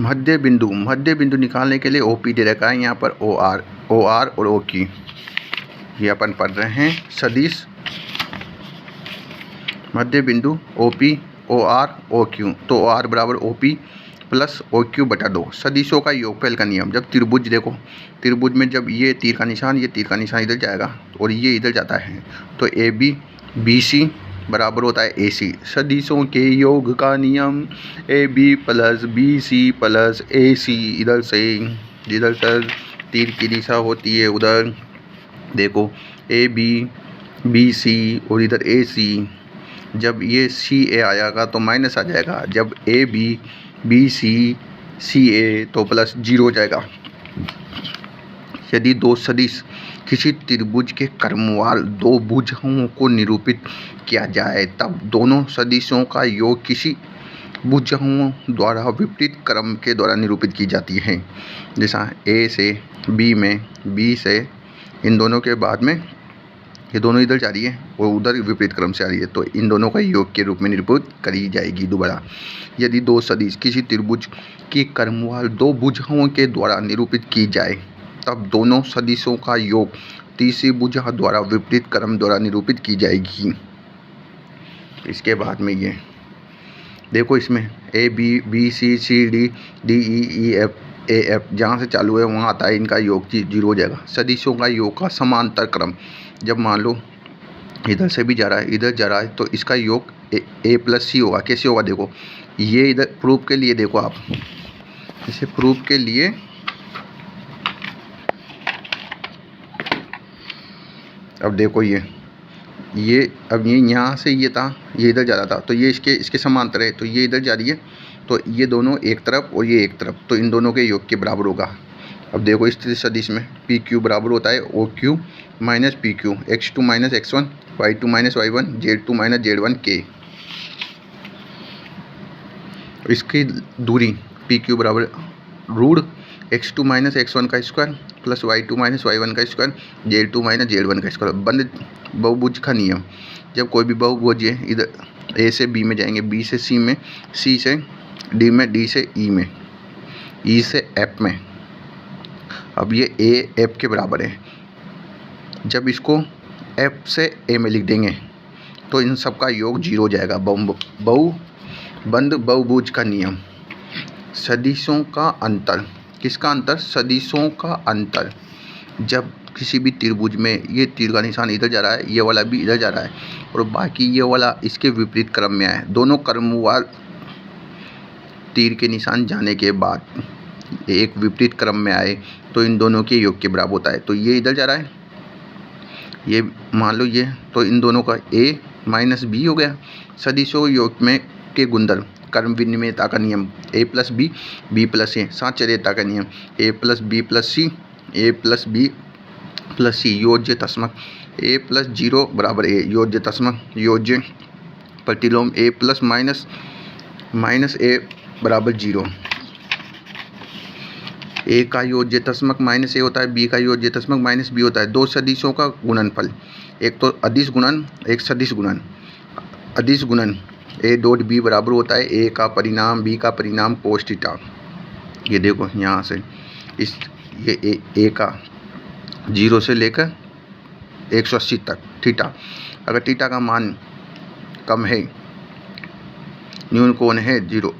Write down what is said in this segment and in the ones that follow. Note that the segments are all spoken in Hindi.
मध्य बिंदु निकालने के लिए OP दे रखा है यहाँ पर OR और OQ। ये अपन पढ़ रहे हैं सदिश मध्य बिंदु OP OR OQ। तो OR बराबर OP प्लस OQ बटा 2 सदिशों का योगफल का नियम। जब त्रिभुज देखो, त्रिभुज में जब ये तीर का निशान इधर जाएगा और ये इधर जाता है तो AB BC बराबर होता है AC। सदिशों के योग का नियम AB plus BC plus AC। इधर से तीर की दिशा होती है उधर देखो AB BC और इधर AC। जब ये CA आएगा तो माइनस आ जाएगा, जब AB BC CA तो प्लस 0 हो जाएगा। यदि दो सदिश किसी त्रिभुज के क्रमवार दो भुजाओं को निरूपित किया जाए तब दोनों सदिशों का योग किसी भुजाओं द्वारा विपरीत क्रम के द्वारा निरूपित की जाती है। जैसा A से B में, B से इन दोनों के बाद में ये दोनों इधर जा रही है और उधर विपरीत क्रम से आ रही है तो इन दोनों का योग के रूप में निरूपित करी जाएगी। दोबारा, यदि दो सदिश किसी त्रिभुज की क्रमवार दो भुजाओं के द्वारा निरूपित की जाए तब दोनों सदिशों का योग तीसरी भुजा द्वारा विपरीत क्रम द्वारा निरूपित की जाएगी। इसके बाद में ये देखो, इसमें AB BC CD DE EF AF जहाँ से चालू है वहाँ आता है, इनका योग 0 हो जाएगा। सदिशों का योग का समांतर क्रम, जब मान लो इधर से भी जा रहा है इधर जा रहा है तो इसका योग A प्लस C होगा। कैसे होगा देखो, ये इधर प्रूफ के लिए देखो आप, इसे प्रूफ के लिए अब देखो ये अब ये यहाँ से ये था, ये इधर जा रहा था तो ये इसके समांतर है तो ये इधर जा रही है तो ये दोनों एक तरफ और ये एक तरफ तो इन दोनों के योग के बराबर होगा। अब देखो इस सदिश में PQ बराबर होता है OQ minus PQ, X2 minus X1, Y2 minus Y1, Z2 minus Z1 K। इसकी दूरी PQ बराबर रूट X2 माइनस X1 का square plus Y2 minus Y1 का स्क्वायर, Z2 माइनस Z1 का स्क्वायर। बंद बहुभुज का नियम, जब कोई भी बहुभुज है इधर A से B में जाएंगे, B से C में, C से D में, D से E में, E से F में। अब ये A F के बराबर है, जब इसको F से A में लिख देंगे तो इन सब का योग 0 हो जाएगा। बंद बहुभुज का नियम, सदिशों का अंतर, किसका अंतर? सदिशों का अंतर। जब किसी भी त्रिभुज में ये तीर का निशान इधर जा रहा है, ये वाला भी इधर जा रहा है और बाकी ये वाला इसके विपरीत क्रम में आए, दोनों क्रमवार तीर के निशान जाने के बाद एक विपरीत क्रम में आए तो इन दोनों के योग के बराबर होता है। तो ये इधर जा रहा है, ये मान लो ये, तो इन दोनों का A माइनस B हो गया। सदिशों योग में के गुणधर्म, क्रम विनिमयता का नियम, A plus B B plus A, साचर्यता का नियम, A plus B plus C A plus B plus C, योज्य तस्मक A plus 0 बराबर A, योज्य तस्मक, योज्य प्रतिलोम A प्लस माइनस A बराबर 0। A का योज्य तस्मक माइनस A होता है, B का योज्य तस्मक माइनस B होता है। दो सदिशों का गुणनफल, एक तो अदिश गुणन, एक सदिश गुणन। अदिश गुणन A डॉट B बराबर होता है A का परिणाम B का परिणाम कोस थीटा। ये देखो यहाँ से ये A का 0 से लेकर 180 तक थीटा। अगर थीटा का मान कम है, न्यून कोण है 0,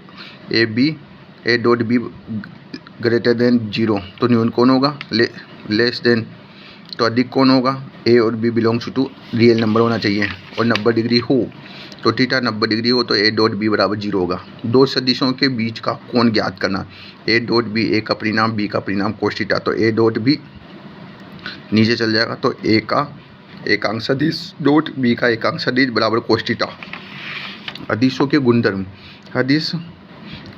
A dot B greater than 0 तो न्यून कोण होगा, लेस देन तो अधिक कोण होगा। A और B belongs to real number होना चाहिए और 90 डिग्री हो तो थीटा 90 डिग्री हो तो A डॉट B बराबर 0 होगा। दो सदिशों के बीच का कोण ज्ञात करना, A डॉट B A का परिणाम B का परिणाम कोस थीटा, तो A डॉट B नीचे चल जाएगा तो A का एकांक सदिश डॉट B का एकांक सदिश बराबर कोस थीटा। अदिशों के गुणधर्म, अदिश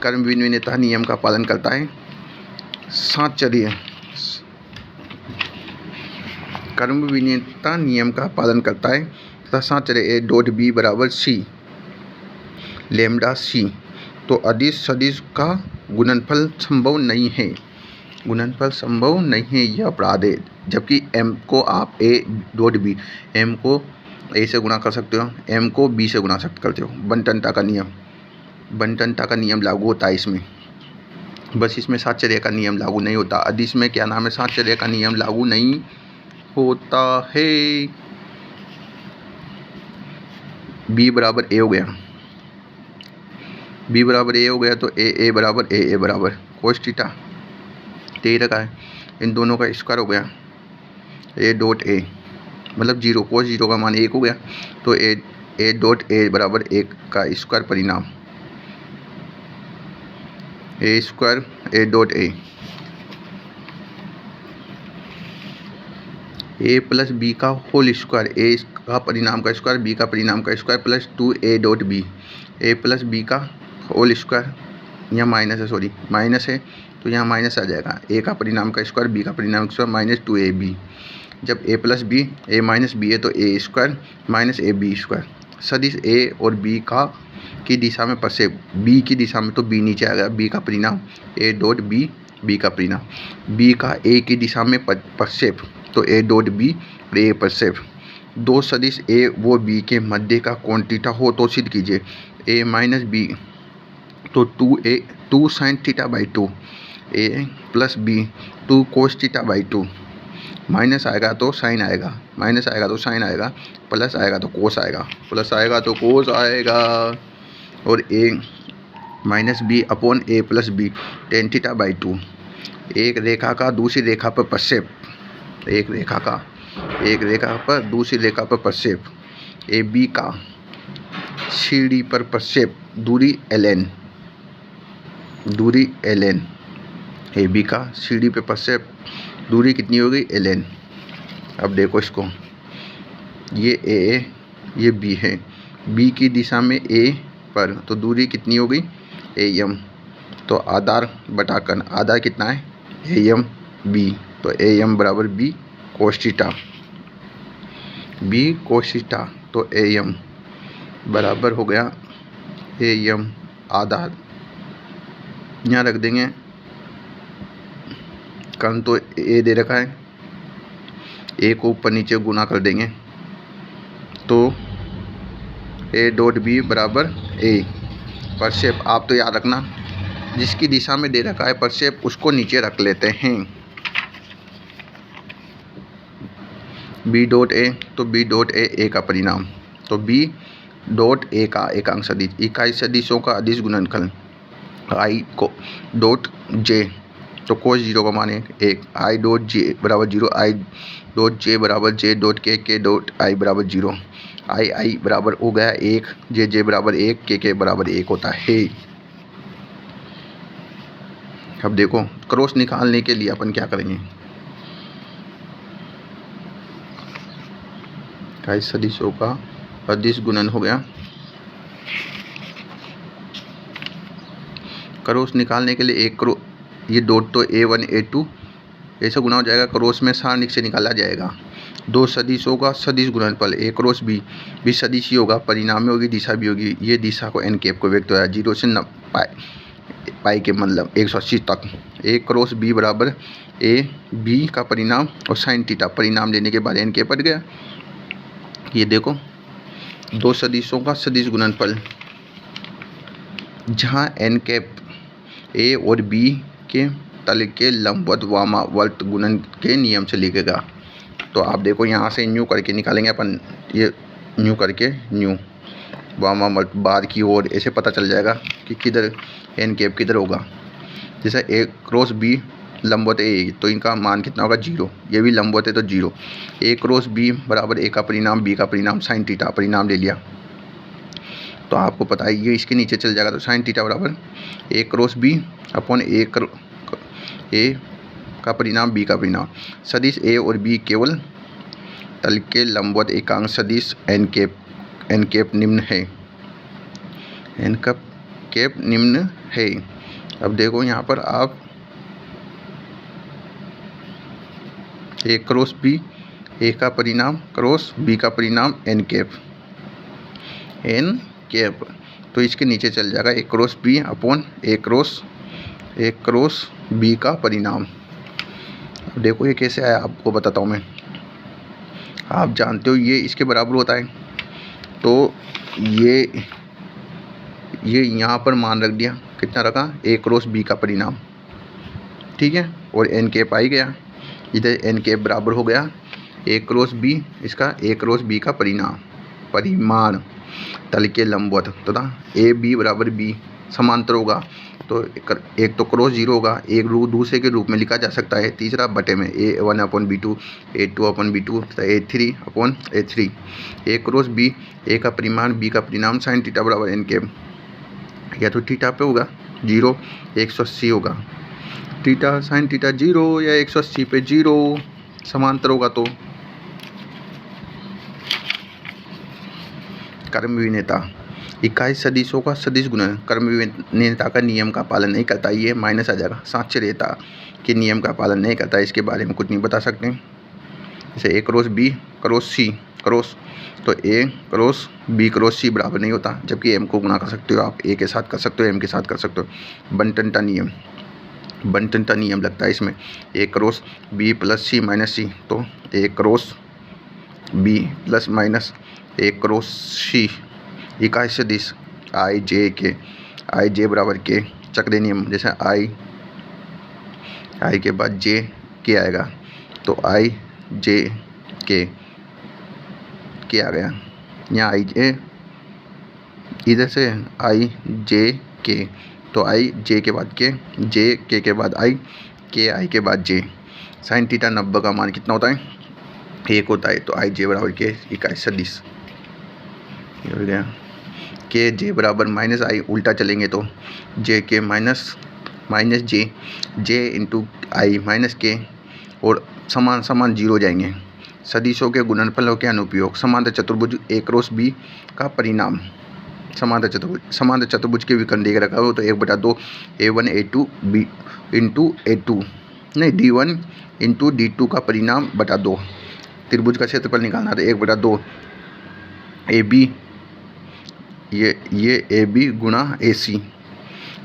क्रम विनिमयता नियम का पालन करता है, साचर्य क्रम विनिमयता नियम का पालन करता है तथा साचर्य A डॉट B बराबर C लेमडा C। तो अदिश सदिश का गुणनफल संभव नहीं है, गुणनफल संभव नहीं है, यह अपराध है। जबकि M को आप A डॉट B, M को A से गुणा कर सकते हो, M को B से गुणा करते हो। बंटनता का नियम लागू होता है इसमें। बस इसमें साहचर्य का नियम लागू नहीं होता। अदिश में क्या नाम है, साहचर्य का नियम लागू नहीं होता है। बी बराबर ए हो गया, बी बराबर ए हो गया तो ए बराबर ए बराबर कोस थीटा दे रखा है, इन दोनों का स्क्वायर हो गया ए डॉट ए मतलब 0, कोस 0 का मान 1 हो गया तो ए डॉट ए बराबर 1 का स्क्वायर परिणाम A square A dot A plus B का होल स्क्वायर, ए का परिणाम का स्क्वायर बी का परिणाम का square plus 2a dot B, A plus B का होल स्क्वायर, यहाँ माइनस है, सॉरी माइनस है तो यहाँ माइनस आ जाएगा, ए का परिणाम का स्क्वायर बी का परिणाम का स्क्वायर माइनस 2ab। जब a plus B A minus B है तो A square minus A B square. सदिश ए और बी का की दिशा में प्रक्षेप, बी की दिशा में तो बी नीचे आ गया, बी का परिणाम ए डॉट बी, बी का परिणाम, बी का ए की दिशा में प्रक्षेप तो ए डॉट बी और ए प्रक्षेप। दो सदिश ए व बी के मध्य का कोण थीटा हो तो सिद्ध कीजिए। ए माइनस बी तो 2 sine theta by 2, a plus b 2 cos theta by 2, minus आएगा तो साइन आएगा, माइनस आएगा तो साइन आएगा, प्लस आएगा तो कोस आएगा, प्लस आएगा तो कोस आएगा। और A minus B upon A plus B tan theta by 2, एक रेखा का दूसरी रेखा पर प्रक्षेप, एक रेखा पर दूसरी रेखा पर प्रक्षेप, ए बी का सीढ़ी पर प्रक्षेप, दूरी ln, दूरी ln, ए बी का सीढ़ी पे प्रक्षेप दूरी कितनी हो गई ln। अब देखो इसको, ये ए ये बी है, बी की दिशा में ए पर तो दूरी कितनी हो गई am, तो आधार बटाकर आधार कितना है am बी, तो am बराबर b cos theta, b cos theta तो am बराबर हो गया am आधार, यहाँ रख देंगे, कर्ण तो ए दे रखा है, ए को ऊपर नीचे गुना कर देंगे तो ए डॉट बी बराबर ए। प्रक्षेप आप तो याद रखना, जिसकी दिशा में दे रखा है प्रक्षेप उसको नीचे रख लेते हैं। बी डॉट ए तो बी डॉट ए का परिणाम, तो बी डॉट ए का एकांक सदिश, इकाई सदिशों का अदिश गुणनफल, आई को डॉट जे तो कोस 0 का मान 1, आई डॉट जे बराबर 0, आई डॉट जे बराबर जे डॉट के डॉट आई बराबर 0, आई बराबर हो गया 1, जे बराबर 1, के बराबर 1 होता है। अब देखो क्रॉस निकालने के लिए अपन क्या करेंगे, इकाई सदिशों का अदिश गुणन हो गया, क्रॉस निकालने के लिए एक ये डॉट तो a1 a2 ऐसा गुना हो जाएगा, क्रॉस में सारणिक से निकाला जाएगा। दो सदिशों का सदिश गुणनफल ए क्रॉस बी भी सदिश ही होगा, परिणाम में होगी दिशा भी होगी, ये दिशा को एन कैप को व्यक्त होता है 0 से पाई के मतलब 180 तक। ए क्रॉस बी बराबर ए बी का परिणाम और साइन थीटा, परिणाम लेने के बाद एन कैप हट गया। ये देखो दो सदिशों का सदिश गुणनफल, जहाँ एन कैप ए और बी के तल के लंबवत वामावर्त गुणन के नियम से लिखेगा। तो आप देखो यहाँ से न्यू करके निकालेंगे अपन, ये न्यू करके न्यू वामावर्त बाद की ओर, ऐसे पता चल जाएगा कि किधर एन कैप किधर होगा। जैसे ए क्रॉस बी लंबवत ए तो इनका मान कितना होगा 0, ये भी लंबवत है तो 0, ए क्रॉस बी बराबर ए का परिणाम बी का परिणाम साइन थीटा, परिणाम ले लिया तो आपको पता है ये इसके नीचे चल जाएगा, तो साइन थीटा बराबर ए क्रॉस बी अपॉन ए का परिणाम बी का परिणाम। सदिश ए और बी केवल तल के लंबवत एकांक सदिश एन कैप निम्न है, एन कैप निम्न है। अब देखो यहाँ पर आप ए क्रॉस बी ए का परिणाम क्रॉस बी का परिणाम एन कैप तो इसके नीचे चल जाएगा ए क्रॉस बी अपॉन ए क्रॉस बी का परिणाम। अब देखो ये कैसे आया आपको बताता हूँ मैं, आप जानते हो ये इसके बराबर होता है, तो ये यहाँ पर मान रख दिया, कितना रखा ए क्रॉस बी का परिणाम, ठीक है। और एन कैप आ ही गया, इधर एन कैप बराबर हो गया ए क्रॉस बी, इसका ए क्रॉस बी का परिमाण तल के लंबवत तथा ए बी बराबर बी समांतर होगा। तो एक तो क्रॉस जीरो होगा, एक दूसरे के रूप में लिखा जा सकता है। तीसरा बटे में A1/B2, A2/B2 तथा A3/A3। ए क्रॉस बी, ए का परिमाण बी का परिणाम साइन थीटा बराबर एन कैप, या तो थीटा पे होगा 0, 180 होगा। थीटा साइन थीटा 0 या 180 पे 0 समांतर होगा। तो कर्म विनेता इकाई सदिशों का सदिश गुणन कर्म विनेता का नियम का पालन नहीं करता, ये माइनस आ जाएगा। साक्षरता के नियम का पालन नहीं करता, इसके बारे में कुछ नहीं बता सकते। जैसे ए क्रॉस बी क्रॉस सी क्रॉस, तो ए क्रॉस बी क्रॉस सी बराबर नहीं होता, जबकि एम को गुणा कर सकते हो आप, ए के साथ कर सकते हो, एम के साथ कर सकते हो। बंटन का नियम लगता है इसमें। ए क्रॉस बी प्लस सी माइनस सी, तो ए क्रॉस बी प्लस माइनस ए क्रॉस सी इकाई सदिश आई जे के, आई जे बराबर के चक्रीय नियम। जैसे आई के बाद जे के आएगा, तो आई जे के आ गया। यहाँ आई जे इधर से आई जे के, तो आई जे के बाद के, जे के बाद आई, के आई के बाद जे। साइन थीटा 90 का मान कितना होता है? 1 होता है। तो आई जे बराबर के इकाई सदिश हो गया। के जे बराबर माइनस आई, उल्टा चलेंगे तो जे के माइनस जे इंटू आई माइनस के, और समान 0 जाएंगे। सदिशों के गुणनफलों के अनुप्रयोग। समांतर चतुर्भुज ए क्रॉस बी का परिणाम। समांतर चतुर्भुज के विकर्ण देख रखा हो तो 1/2 A1 A2 B into A2 नहीं D1 इंटू D2 का परिणाम बटा 2। त्रिभुज का क्षेत्रफल निकालना तो 1/2 AB, ये AB गुणा AC,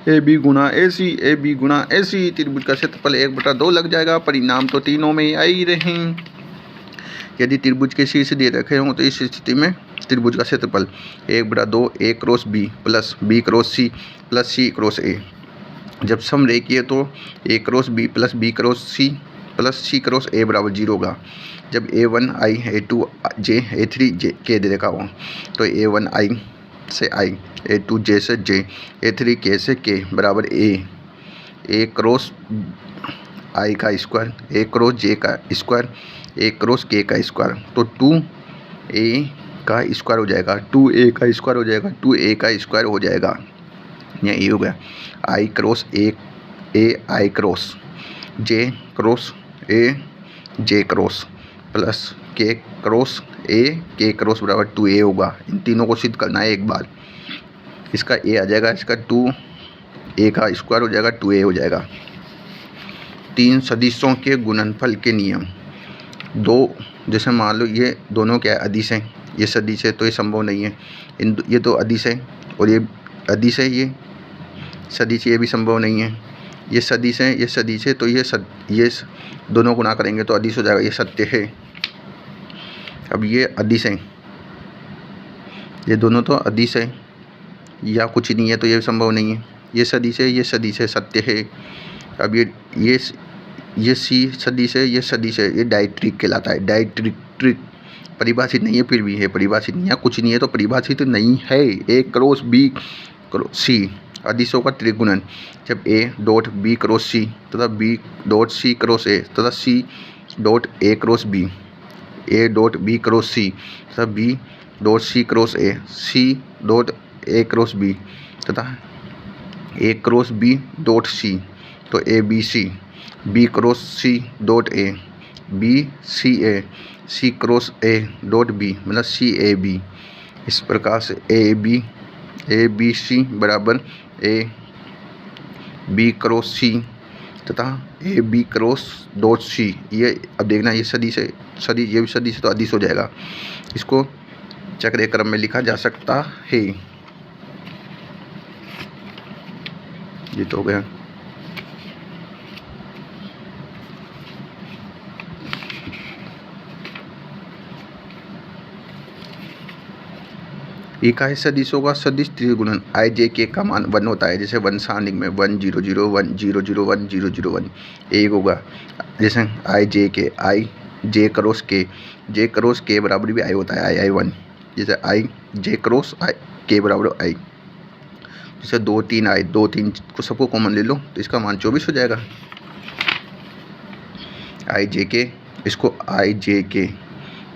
AB गुणा AC। त्रिभुज का क्षेत्रफल 1/2 लग जाएगा। परिणाम तो तीनों में आ ही रहे। यदि त्रिभुज के शीर्ष दे रखे हों तो इस स्थिति में त्रिभुज का क्षेत्रफल 1/2 A cross B plus B cross C plus C cross A। जब समरेखीय तो A cross B plus B cross C plus C cross A बराबर 0 होगा। जब A1 I A2 J A3 J K दे रखा हो तो A1 I से I, A2 J से J, A3 K से K बराबर A क्रॉस I का स्क्वायर, A क्रॉस J का स्क्वायर, A क्रॉस K का स्क्वायर, तो 2A का स्क्वायर हो जाएगा, 2A का स्क्वायर हो जाएगा, 2A का स्क्वायर हो जाएगा। ये हो गया I cross A I cross A J cross plus K cross A K cross बराबर 2A होगा। इन तीनों को सिद्ध करना है एक बार। इसका A आ जाएगा, इसका 2A का स्क्वायर हो जाएगा, 2A हो जाएगा। 3 सदिशों के गुणनफल के नियम। जैसे मान लो ये दोनों क्या है, अदिश हैं। ये सदिश है तो ये संभव नहीं है। ये तो अदिश है और ये अदिश है, ये सदिश, ये भी संभव नहीं है। ये सदिश है, ये सदिश है, तो ये दोनों गुणा करेंगे तो अदिश हो जाएगा, ये सत्य है। अब ये अदिश है, ये दोनों तो अदिश है या कुछ नहीं है, तो ये संभव नहीं है। ये सदिश है, ये सदिश है, सत्य है। अब ये सी सदिश है, ये सदिश है, ये डायट्रिक कहलाता है। डायट्रिक परिभाषित नहीं है, फिर भी है, परिभाषित नहीं है, कुछ नहीं है तो परिभाषित नहीं है। ए क्रॉस बी क्रॉस सी अदिशों का त्रिगुणन। जब A dot B cross C तथा B dot C cross A तथा C dot A cross B, A dot B cross C तथा B dot C cross A, C dot A cross B तथा A cross B dot C, तो ABC, B cross C dot A, B C A, C cross A dot B मतलब CAB। इस प्रकार से ABC बराबर AB क्रॉस C तथा AB क्रॉस डॉट C। ये अब देखना, ये सदिश है, ये भी सदिश है तो अदिश हो जाएगा। इसको चक्रीय क्रम में लिखा जा सकता है। ये तो हो गया। इकाई सदिश होगा सदिश त्रिगुणन आई जे के का मान 1 होता है। जैसे 1 सारणी में 1 0 0 1 0 0 1 0 0 1 1 होगा। जैसे आई जे के आई जे क्रॉस के बराबर भी आई होता है, आई 1। जैसे आई जे क्रॉस आई के बराबर आई। जैसे 2 3 आई 2 3 को सबको कॉमन ले लो तो इसका मान 24 हो जाएगा। आई जे के, इसको आई जे के,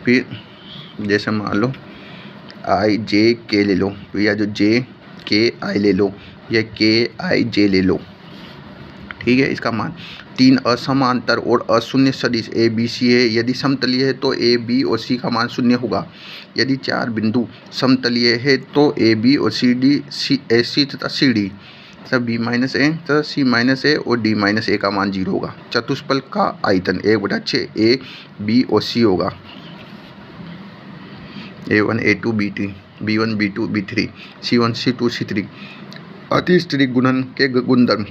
फिर जैसे मान लो आई जे के ले लो, या जो जे के आई ले लो, या के आई जे ले लो, ठीक है। इसका मान 3 असमांतर और अशून्य सदिश ए बी सी है। यदि समतलीय है तो ए बी और सी का मान 0 होगा। यदि 4 बिंदु समतलीय है तो ए बी और सी डी ए सी तथा सी डी तथा बी माइनस ए तथा सी माइनस ए और डी माइनस ए का मान 0 होगा। चतुष्फल का आयतन 1/6 ए बी और सी होगा। A1 A2 B3 B1 B2 B3 C1 C2 C3। Atish त्रिगुणन के गुणधर्म।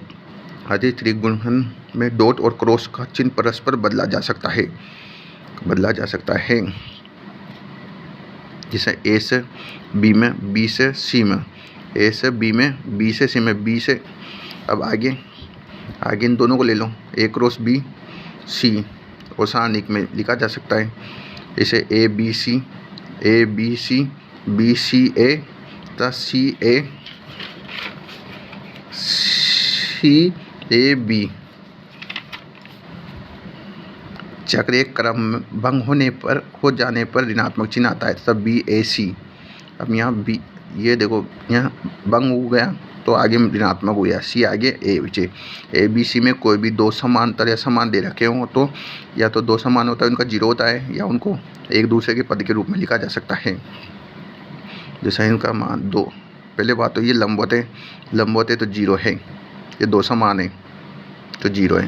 अतिश त्रिगुणन में डॉट और क्रॉस का चिन्ह परस्पर बदला जा सकता है। जैसे ए से बी में, बी से सी में, ए से बी में, बी से सी में, बी से अब आगे इन दोनों को ले लो, ए क्रॉस बी सी, और सारणिक में लिखा जा सकता है। जैसे A B C B C ए तथा सी ए बी। चक्र एक क्रम भंग हो जाने पर ऋणात्मक चिन्ह आता है तथा बी ए सी। अब यहाँ बी, ये देखो यहाँ भंग हो गया तो आगे ऋणात्मक हो गया, सी आगे ए बचे। ए बी सी में कोई भी 2 समांतर या समान दे रखे हों तो या तो 2 समान होता है, उनका 0 होता है, या उनको एक दूसरे के पद के रूप में लिखा जा सकता है। जैसे इनका मान 2, पहले बात तो ये लंबवत है तो 0 है, ये 2 समान है तो 0 है।